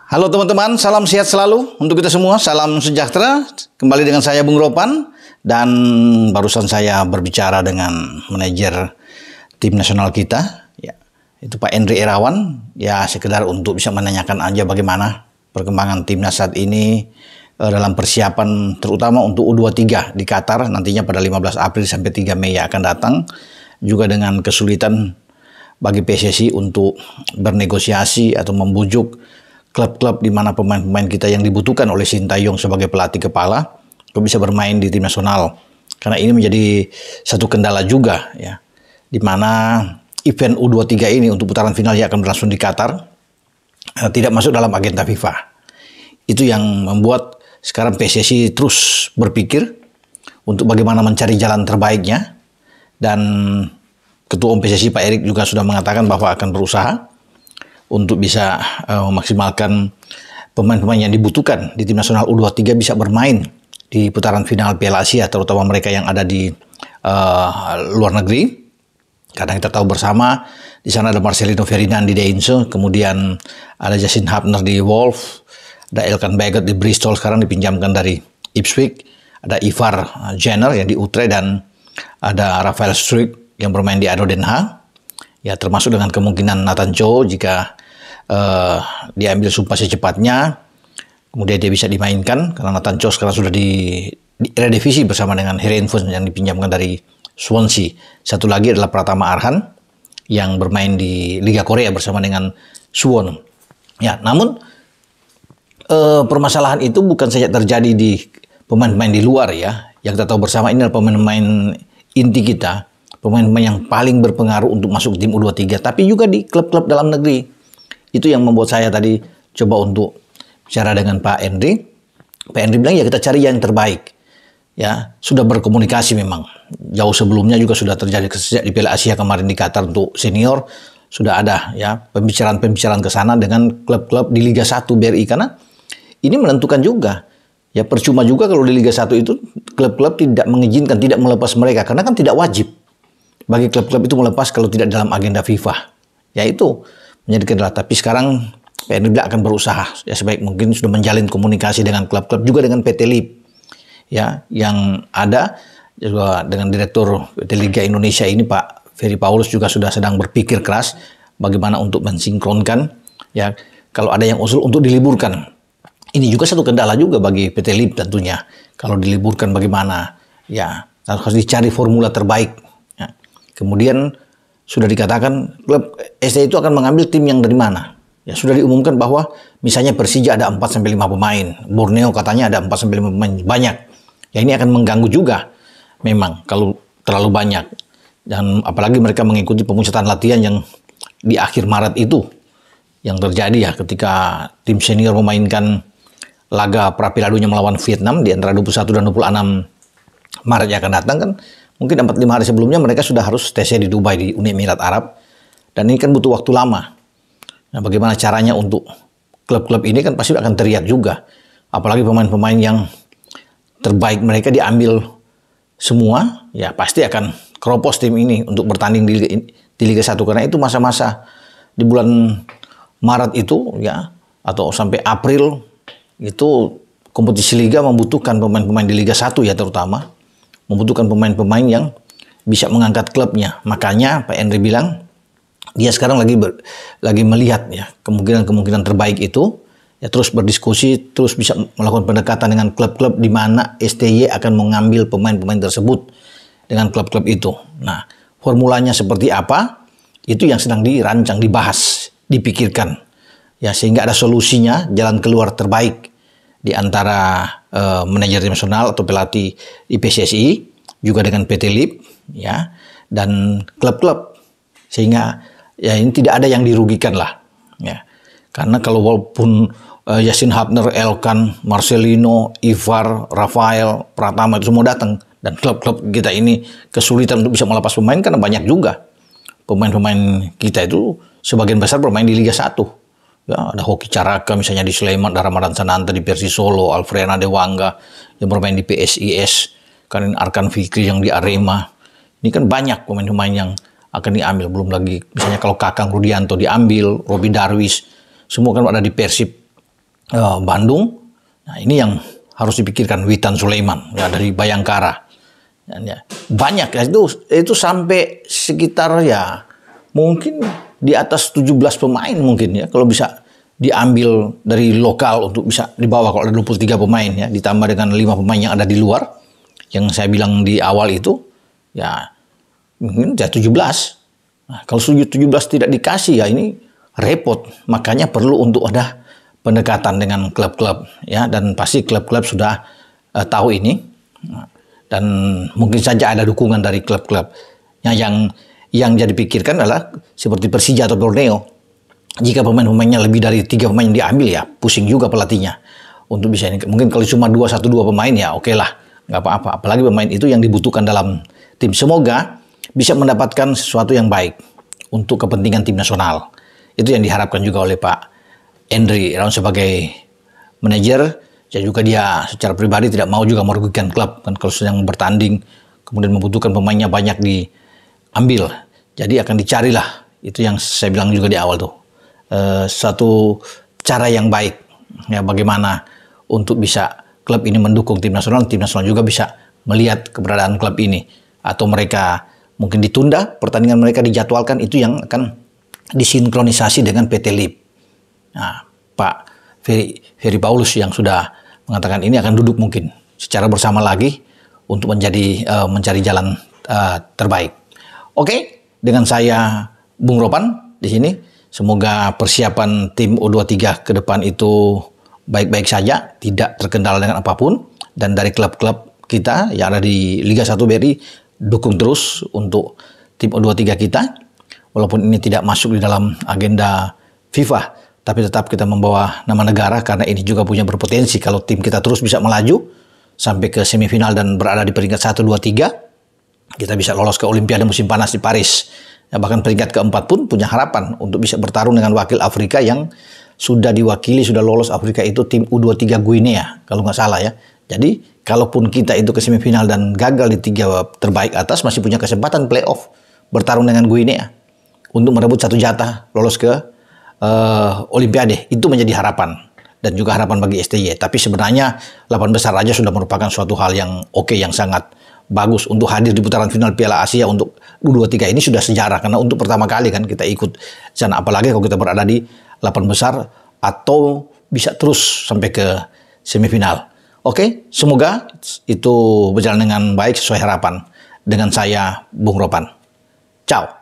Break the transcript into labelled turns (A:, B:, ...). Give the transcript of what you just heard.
A: Halo teman-teman, salam sehat selalu untuk kita semua, salam sejahtera. Kembali dengan saya Bung Ropan dan barusan saya berbicara dengan manajer tim nasional kita, ya, itu Pak Endri Irawan, ya sekedar untuk bisa menanyakan aja bagaimana perkembangan timnas saat ini dalam persiapan terutama untuk U23 di Qatar nantinya pada 15 April sampai 3 Mei yang akan datang, juga dengan kesulitan bagi PSSI untuk bernegosiasi atau membujuk klub-klub di mana pemain-pemain kita yang dibutuhkan oleh Sintayong sebagai pelatih kepala untuk bisa bermain di tim nasional. Karena ini menjadi satu kendala juga, ya, di mana event U23 ini untuk putaran final yang akan berlangsung di Qatar tidak masuk dalam agenda FIFA. Itu yang membuat sekarang PSSI terus berpikir untuk bagaimana mencari jalan terbaiknya, dan Ketua Umum PSSI Pak Erik juga sudah mengatakan bahwa akan berusaha untuk bisa memaksimalkan pemain-pemain yang dibutuhkan di tim nasional U23 bisa bermain di putaran final Piala Asia, terutama mereka yang ada di luar negeri. Karena kita tahu bersama di sana ada Marcelino Ferdinand di Deinze, kemudian ada Justin Hubner di Wolf, ada Elkan Baggett di Bristol sekarang dipinjamkan dari Ipswich, ada Ivar Jenner yang di Utrecht, dan ada Rafael Struijk yang bermain di ADO Den Haag. Ya, termasuk dengan kemungkinan Nathan Cho jika diambil sumpah secepatnya, kemudian dia bisa dimainkan karena Nathan Cho sekarang sudah di Eredivisie bersama dengan Heerenveen yang dipinjamkan dari Swansea. Satu lagi adalah Pratama Arhan yang bermain di Liga Korea bersama dengan Suwon. Ya, namun permasalahan itu bukan saja terjadi di pemain-pemain di luar, ya. Yang kita tahu bersama ini adalah pemain-pemain inti kita, pemain-pemain yang paling berpengaruh untuk masuk tim U23, tapi juga di klub-klub dalam negeri. Itu yang membuat saya tadi coba untuk bicara dengan Pak Endri. Pak Endri bilang ya kita cari yang terbaik. Ya, sudah berkomunikasi memang. Jauh sebelumnya juga sudah terjadi sejak di Piala Asia kemarin di Qatar untuk senior, sudah ada ya pembicaraan-pembicaraan ke sana dengan klub-klub di Liga 1 BRI, karena ini menentukan juga. Ya, percuma juga kalau di Liga 1 itu klub-klub tidak mengizinkan, tidak melepas mereka, karena kan tidak wajib bagi klub-klub itu melepas kalau tidak dalam agenda FIFA. Ya, itu menjadi kendala. Tapi sekarang PNI akan berusaha ya sebaik mungkin, sudah menjalin komunikasi dengan klub-klub, juga dengan PT LIB ya yang ada, juga dengan Direktur PT Liga Indonesia ini Pak Ferry Paulus juga sudah sedang berpikir keras bagaimana untuk mensinkronkan ya kalau ada yang usul untuk diliburkan. Ini juga satu kendala juga bagi PT LIB tentunya. Kalau diliburkan bagaimana? Ya, harus dicari formula terbaik. Ya. Kemudian sudah dikatakan klub ST itu akan mengambil tim yang dari mana. Ya, sudah diumumkan bahwa misalnya Persija ada 4-5 pemain. Borneo katanya ada 4-5 pemain. Banyak. Ya, ini akan mengganggu juga memang kalau terlalu banyak. Dan apalagi mereka mengikuti pemusatan latihan yang di akhir Maret itu. Yang terjadi ya ketika tim senior memainkan laga pra-Piala melawan Vietnam di antara 21 dan 26 Maret yang akan datang, kan mungkin 4-5 hari sebelumnya mereka sudah harus TC di Dubai, di Uni Emirat Arab, dan ini kan butuh waktu lama. Nah, bagaimana caranya untuk klub-klub ini kan pasti akan teriak juga, apalagi pemain-pemain yang terbaik mereka diambil semua, ya pasti akan keropos tim ini untuk bertanding di Liga 1, karena itu masa-masa di bulan Maret itu ya atau sampai April itu kompetisi liga membutuhkan pemain-pemain di Liga 1 ya, terutama membutuhkan pemain-pemain yang bisa mengangkat klubnya. Makanya Pak Endri bilang dia sekarang lagi melihat ya kemungkinan terbaik itu, ya terus berdiskusi, terus bisa melakukan pendekatan dengan klub-klub di mana STY akan mengambil pemain-pemain tersebut dengan klub-klub itu. Nah, formulanya seperti apa? Itu yang sedang dirancang, dibahas, dipikirkan. Ya, sehingga ada solusinya, jalan keluar terbaik di antara manajer tim nasional atau pelatih di PSSI, juga dengan PT LIB, ya, dan klub-klub, sehingga ya ini tidak ada yang dirugikan lah, ya. Karena kalau walaupun Justin Hubner, Elkan, Marcelino, Ivar, Rafael, Pratama itu semua datang, dan klub-klub kita ini kesulitan untuk bisa melepas pemain karena banyak juga pemain-pemain kita itu sebagian besar bermain di Liga 1. Ya, ada Hoki Caraka misalnya di Sleman, ada Ramadan Sananta di Persisolo, Alfreana Dewangga yang bermain di PSIS, Karin Arkan Fikri yang di Arema. Ini kan banyak pemain-pemain yang akan diambil. Belum lagi misalnya kalau Kakang Rudianto diambil, Robi Darwis, semua kan ada di Persib Bandung. Nah, ini yang harus dipikirkan. Witan Sulaiman ya dari Bayangkara. Dan ya, banyak ya, itu sampai sekitar ya mungkin di atas 17 pemain mungkin ya kalau bisa diambil dari lokal untuk bisa dibawa. Kalau ada 23 pemain ya ditambah dengan 5 pemain yang ada di luar yang saya bilang di awal itu ya mungkin ya 17. Nah, kalau 17 tidak dikasih ya ini repot. Makanya perlu untuk ada pendekatan dengan klub-klub ya, dan pasti klub-klub sudah tahu ini. Nah, dan mungkin saja ada dukungan dari klub-klub. Yang jadi pikirkan adalah seperti Persija atau Borneo. Jika pemain-pemainnya lebih dari 3 pemain diambil ya pusing juga pelatihnya untuk bisa ini. Mungkin kalau cuma 1-2 pemain ya oke lah, nggak apa-apa. Apalagi pemain itu yang dibutuhkan dalam tim. Semoga bisa mendapatkan sesuatu yang baik untuk kepentingan tim nasional. Itu yang diharapkan juga oleh Pak Endri Irawan sebagai manajer. Ya juga dia secara pribadi tidak mau juga merugikan klub kan, kalau sedang bertanding kemudian membutuhkan pemainnya banyak diambil. Jadi akan dicarilah, itu yang saya bilang juga di awal tuh, satu cara yang baik ya bagaimana untuk bisa klub ini mendukung tim nasional juga bisa melihat keberadaan klub ini, atau mereka mungkin ditunda pertandingan mereka dijadwalkan, itu yang akan disinkronisasi dengan PT LIP. Nah, Pak Ferry Paulus yang sudah mengatakan ini akan duduk mungkin secara bersama lagi untuk mencari jalan terbaik. Oke, dengan saya Bung Ropan di sini. Semoga persiapan tim U23 ke depan itu baik-baik saja, tidak terkendala dengan apapun. Dan dari klub-klub kita yang ada di Liga 1 BRI, dukung terus untuk tim U23 kita. Walaupun ini tidak masuk di dalam agenda FIFA, tapi tetap kita membawa nama negara karena ini juga punya berpotensi kalau tim kita terus bisa melaju sampai ke semifinal dan berada di peringkat 1, 2, 3. Kita bisa lolos ke Olimpiade musim panas di Paris. Ya, bahkan peringkat keempat pun punya harapan untuk bisa bertarung dengan wakil Afrika yang sudah diwakili, sudah lolos Afrika itu tim U23 Guinea kalau nggak salah ya. Jadi kalaupun kita itu ke semifinal dan gagal di 3 terbaik atas, masih punya kesempatan playoff bertarung dengan Guinea untuk merebut 1 jatah lolos ke Olimpiade. Itu menjadi harapan dan juga harapan bagi STY. Tapi sebenarnya 8 besar aja sudah merupakan suatu hal yang oke, yang sangat bagus untuk hadir di putaran final Piala Asia untuk U23 ini sudah sejarah, karena untuk pertama kali kan kita ikut sana, apalagi kalau kita berada di 8 besar atau bisa terus sampai ke semifinal. Oke, semoga itu berjalan dengan baik sesuai harapan. Dengan saya Bung Ropan. Ciao.